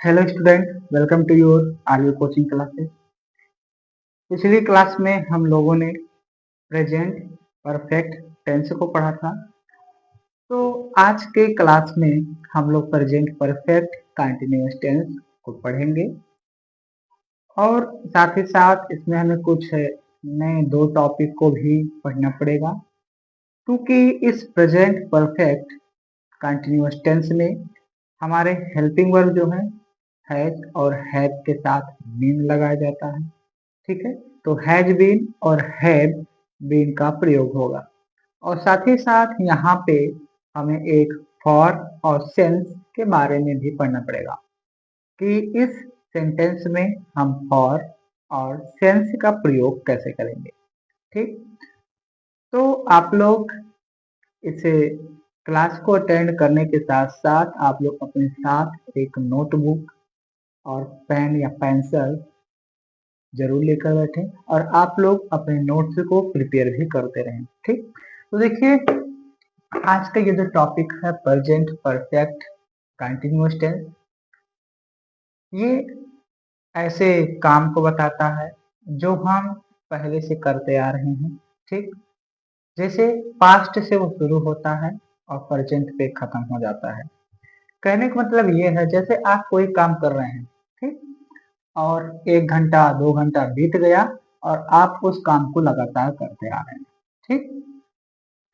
Hello student, welcome to your army coaching classes. पिछली class में हम लोगों ने प्रेजेंट परफेक्ट टेंस को पढ़ा था। तो आज के क्लास में हम लोग प्रेजेंट परफेक्ट कंटिन्यूअस टेंस को पढ़ेंगे और साथ ही साथ इसमें हमें कुछ नए दो टॉपिक को भी पढ़ना पड़ेगा, क्योंकि इस प्रेजेंट परफेक्ट कंटिन्यूअस टेंस में हमारे हेल्पिंग वर्ब जो है हैज और हैव के साथ बीन लगाया जाता है। ठीक है, तो हैज बीन और हैव बीन का प्रयोग होगा और साथ ही साथ यहाँ पे हमें एक फॉर और सिंस के बारे में भी पढ़ना पड़ेगा कि इस सेंटेंस में हम फॉर और सिंस का प्रयोग कैसे करेंगे। ठीक, तो आप लोग इसे क्लास को अटेंड करने के साथ साथ आप लोग अपने साथ एक नोटबुक और पेन या पेंसिल जरूर लेकर बैठे और आप लोग अपने नोट्स को प्रिपेयर भी करते रहें। ठीक, तो देखिए आज का ये जो टॉपिक है प्रेजेंट परफेक्ट कंटिन्यूअस टेंस, ये ऐसे काम को बताता है जो हम पहले से करते आ रहे हैं। ठीक, जैसे पास्ट से वो शुरू होता है और प्रेजेंट पे खत्म हो जाता है। कहने का मतलब ये है जैसे आप कोई काम कर रहे हैं, ठीक, और 1 घंटा 2 घंटा बीत गया और आप उस काम को लगातार करते आ रहे हैं। ठीक,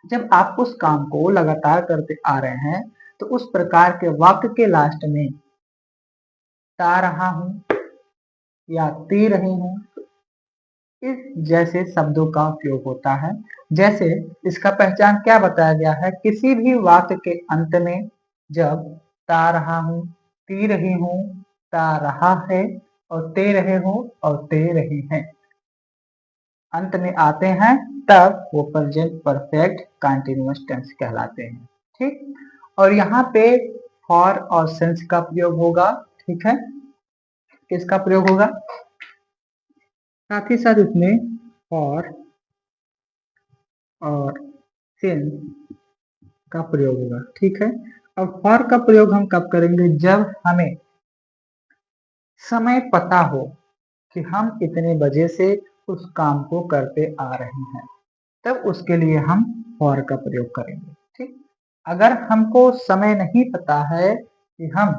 जब आप उस काम को लगातार करते आ रहे हैं तो उस प्रकार के वाक्य के लास्ट में ता रहा हूं या ती रही हूं, इस जैसे शब्दों का उपयोग होता है। जैसे इसका पहचान क्या बताया गया है, किसी भी वाक्य के अंत में जब ता रहा हूं, ती रही हूं, ता रहा है और ते रहे हो और ते रही हैं अंत में आते हैं, तब वो प्रेजेंट परफेक्ट कंटिन्यूअस टेंस कहलाते हैं। ठीक, और यहाँ पे फॉर और सिंस का प्रयोग होगा। ठीक है, किसका प्रयोग होगा, साथ ही साथ इसमें फॉर और सिंस का प्रयोग होगा। ठीक है, अब फॉर का प्रयोग हम कब करेंगे, जब हमें समय पता हो कि हम इतने बजे से उस काम को करते आ रहे हैं, तब उसके लिए हम फॉर का प्रयोग करेंगे। ठीक, अगर हमको समय नहीं पता है कि हम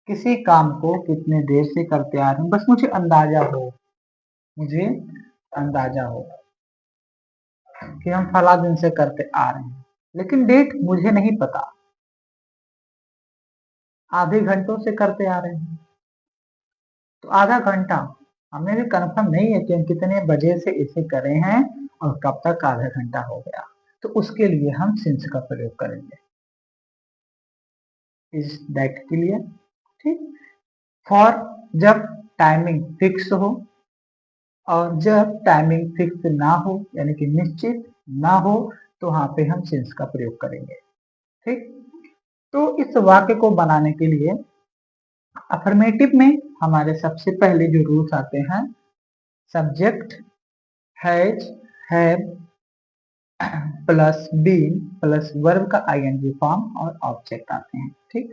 किसी काम को कितने देर से करते आ रहे हैं, बस मुझे अंदाजा हो कि हम फला दिन से करते आ रहे हैं, लेकिन डेट मुझे नहीं पता, आधे घंटों से करते आ रहे हैं, तो आधा घंटा हमें भी कंफर्म नहीं है कि हम कितने बजे से इसे करे हैं और कब तक आधा घंटा हो गया, तो उसके लिए हम सिंस का प्रयोग करेंगे। Is that clear? ठीक, फॉर जब टाइमिंग फिक्स हो और जब टाइमिंग फिक्स ना हो यानी कि निश्चित ना हो, तो वहां पे हम सिंस का प्रयोग करेंगे। ठीक, तो इस वाक्य को बनाने के लिए अफर्मेटिव में हमारे सबसे पहले जो रूल्स आते हैं, subject has have plus been plus verb का आईएनजी फॉर्म और ऑब्जेक्ट आते हैं। ठीक,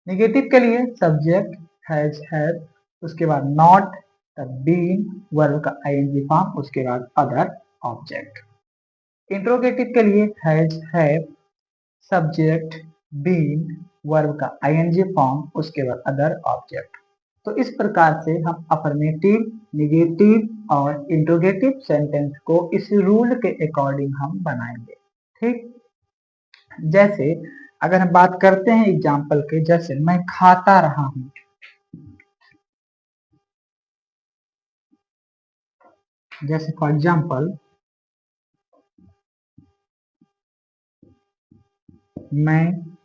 नेगेटिव के लिए सब्जेक्ट हैज हैव, उसके बाद नॉट, तब बीन, वर्ब का आईएनजी फॉर्म, उसके बाद अदर ऑब्जेक्ट। इंट्रोगेटिव के लिए has have, subject, been, verb का आईएनजी फॉर्म, उसके बाद अदर ऑब्जेक्ट। तो इस प्रकार से हम अफर्मेटिव, निगेटिव और इंट्रोगेटिव सेंटेंस को इस रूल के अकॉर्डिंग हम बनाएंगे। ठीक, जैसे अगर हम बात करते हैं एग्जाम्पल के, जैसे मैं खाता रहा हूं, जैसे फॉर एग्जाम्पल मैं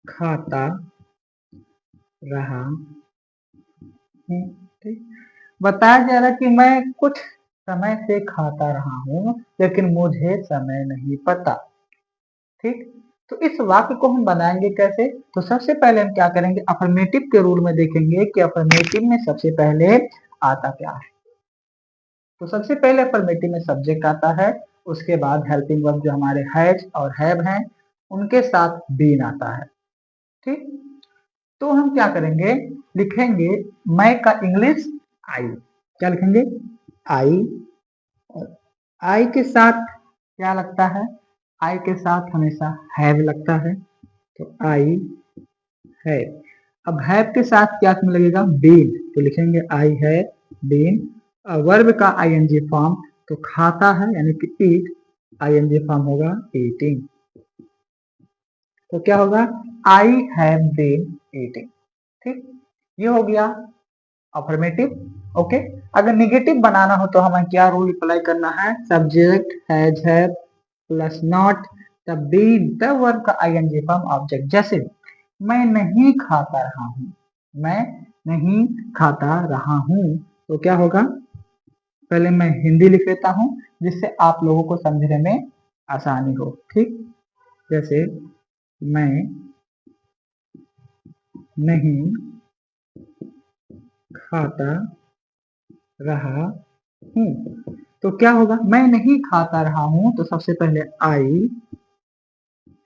खाता रहा हूं। ठीक, बताया जा रहा है कि मैं कुछ समय से खाता रहा हूं लेकिन मुझे समय नहीं पता। ठीक, तो इस वाक्य को हम बनाएंगे कैसे, तो सबसे पहले हम क्या करेंगे, अफर्मेटिव के रूल में देखेंगे कि अफर्मेटिव में सबसे पहले आता क्या है। तो सबसे पहले अफर्मेटिव में सब्जेक्ट आता है, उसके बाद हेल्पिंग वर्ब जो हमारे हैज और हैव हैं, उनके साथ बीन आता है। ठीक, तो हम क्या करेंगे, लिखेंगे मैं का इंग्लिश आई। क्या लिखेंगे, आई। और आई के साथ क्या लगता है, आई के साथ हमेशा हैव लगता है, तो आई हैव। अब हैव के साथ क्या लगेगा, बीन, तो लिखेंगे आई हैव बीन। वर्ब का आईएनजी फॉर्म, तो खाता है यानी कि ईट, आईएनजी फॉर्म होगा ईटिंग। तो क्या होगा, आई हैव बीन ईटिंग। ठीक, ये हो गया अफर्मेटिव। ओके, अगर निगेटिव बनाना हो तो हमें क्या रूल अप्लाई करना है, subject has have plus not the been the verb का आईएनजी फॉर्म ऑब्जेक्ट। जैसे मैं नहीं खाता रहा हूं, मैं नहीं खाता रहा हूं, तो क्या होगा, पहले मैं हिंदी लिख लेता हूं जिससे आप लोगों को समझने में आसानी हो। ठीक, जैसे मैं नहीं खाता रहा हूं, तो क्या होगा, मैं नहीं खाता रहा हूं, तो सबसे पहले आई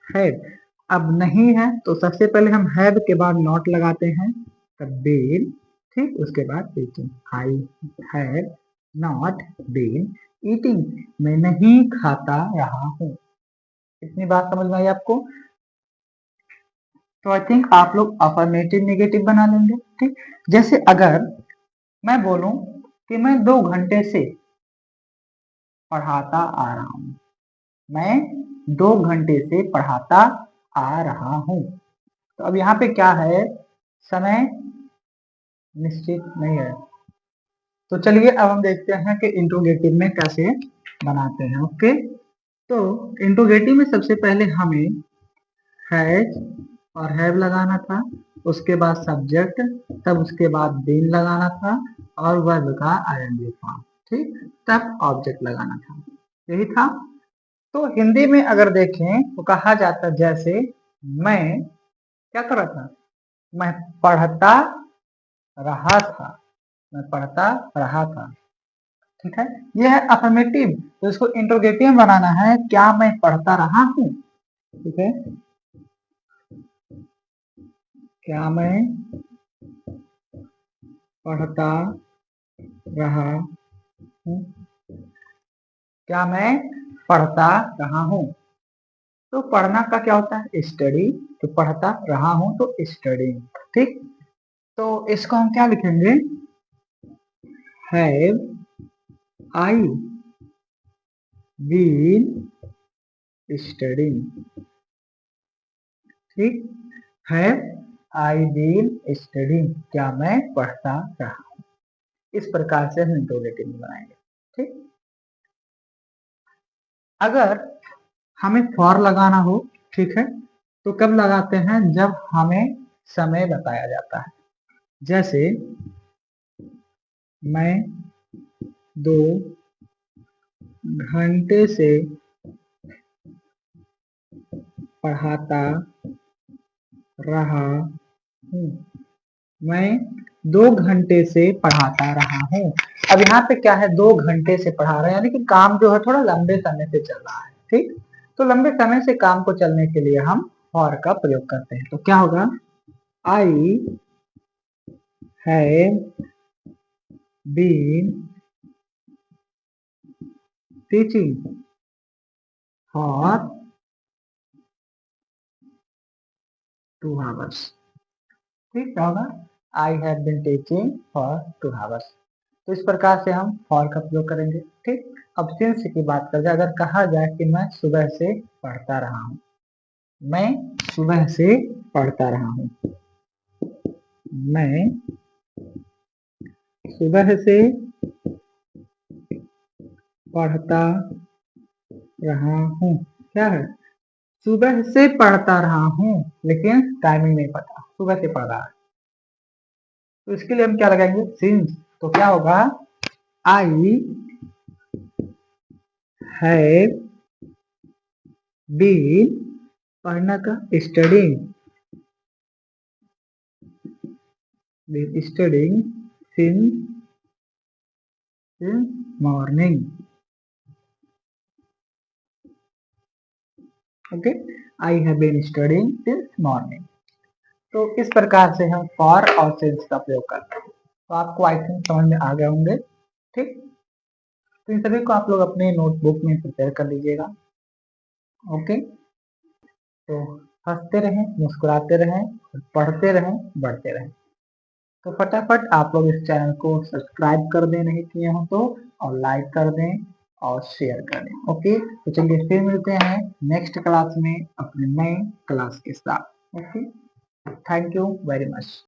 हैव। अब नहीं है तो सबसे पहले हम हैव के बाद नॉट लगाते हैं, तब बीन। ठीक, उसके बाद eating, I have not been eating, मैं नहीं खाता रहा हूं। इतनी बात समझ में आई आपको। तो आई थिंक आप लोग अफर्मेटिव नेगेटिव बना लेंगे। ठीक, जैसे अगर मैं बोलूं कि मैं 2 घंटे से पढ़ाता आ रहा हूं, मैं 2 घंटे से पढ़ाता आ रहा हूं, तो अब यहाँ पे क्या है, समय निश्चित नहीं है। तो चलिए अब हम देखते हैं कि इंट्रोगेटिव में कैसे बनाते हैं। ओके, तो इंट्रोगेटिव में सबसे पहले हमें हैज और हैव लगाना था, उसके बाद सब्जेक्ट, तब उसके बाद बीन लगाना था और वर्ब का आईएनजी फॉर्म। ठीक, तब ऑब्जेक्ट लगाना था, यही था। तो हिंदी में अगर देखें तो कहा जाता, जैसे मैं क्या कर रहा था, मैं पढ़ता रहा था, मैं पढ़ता रहा था। ठीक है, यह है अफर्मेटिव, तो इसको इंट्रोगेटिव बनाना है, क्या मैं पढ़ता रहा हूं। ठीक है, क्या मैं पढ़ता रहा हूं, क्या मैं पढ़ता रहा हूं। तो पढ़ना का क्या होता है, स्टडी, तो पढ़ता रहा हूं तो स्टडिंग। ठीक, तो इसको हम क्या लिखेंगे, हैव आई बीन स्टडिंग। ठीक, हैव आई बीन स्टडिंग, क्या मैं पढ़ता रहा। इस प्रकार से हम इंट्रोगेटिव में बनाएंगे। ठीक, अगर हमें फॉर लगाना हो, ठीक है, तो कब लगाते हैं, जब हमें समय बताया जाता है। जैसे मैं 2 घंटे से पढ़ाता रहा हूँ, मैं 2 घंटे से पढ़ाता रहा हूँ। अब यहाँ पे क्या है, 2 घंटे से पढ़ा रहे हैं यानी कि काम जो है थोड़ा लंबे समय से चल रहा है। ठीक, तो लंबे समय से काम को चलने के लिए हम फॉर का प्रयोग करते हैं, तो क्या होगा, I have been teaching for 2 hours. ठीक, क्या होगा, I have been teaching for 2 hours. तो इस प्रकार से हम फॉर का प्रयोग करेंगे। ठीक, अब सिंस की बात कर जाए, अगर कहा जाए कि मैं सुबह से पढ़ता रहा हूँ, मैं सुबह से पढ़ता रहा हूँ, मैं सुबह से पढ़ता रहा हूँ, क्या है, सुबह से पढ़ता रहा हूँ लेकिन टाइमिंग नहीं पता, सुबह से पढ़ रहा है, तो इसके लिए हम क्या लगाएंगे, सिंस। तो क्या होगा, आई हैव बीन, पढ़ना का studying, studying since morning. Okay, I have been studying since morning. तो इस प्रकार से हम फॉर और सिंस का प्रयोग करते हैं। तो आपको आई थिंक समझ में आ गए होंगे। ठीक, तो इन सभी को आप लोग अपने नोटबुक में प्रिपेयर कर लीजिएगा। ओके, तो हंसते रहें, मुस्कुराते रहें, पढ़ते रहें, बढ़ते रहें। तो फटाफट आप लोग इस चैनल को सब्सक्राइब कर दें नहीं किए हो तो, और लाइक कर दें और शेयर कर दें। ओके, तो चलिए फिर मिलते हैं नेक्स्ट क्लास में अपने नए क्लास के साथ। Okay, thank you very much.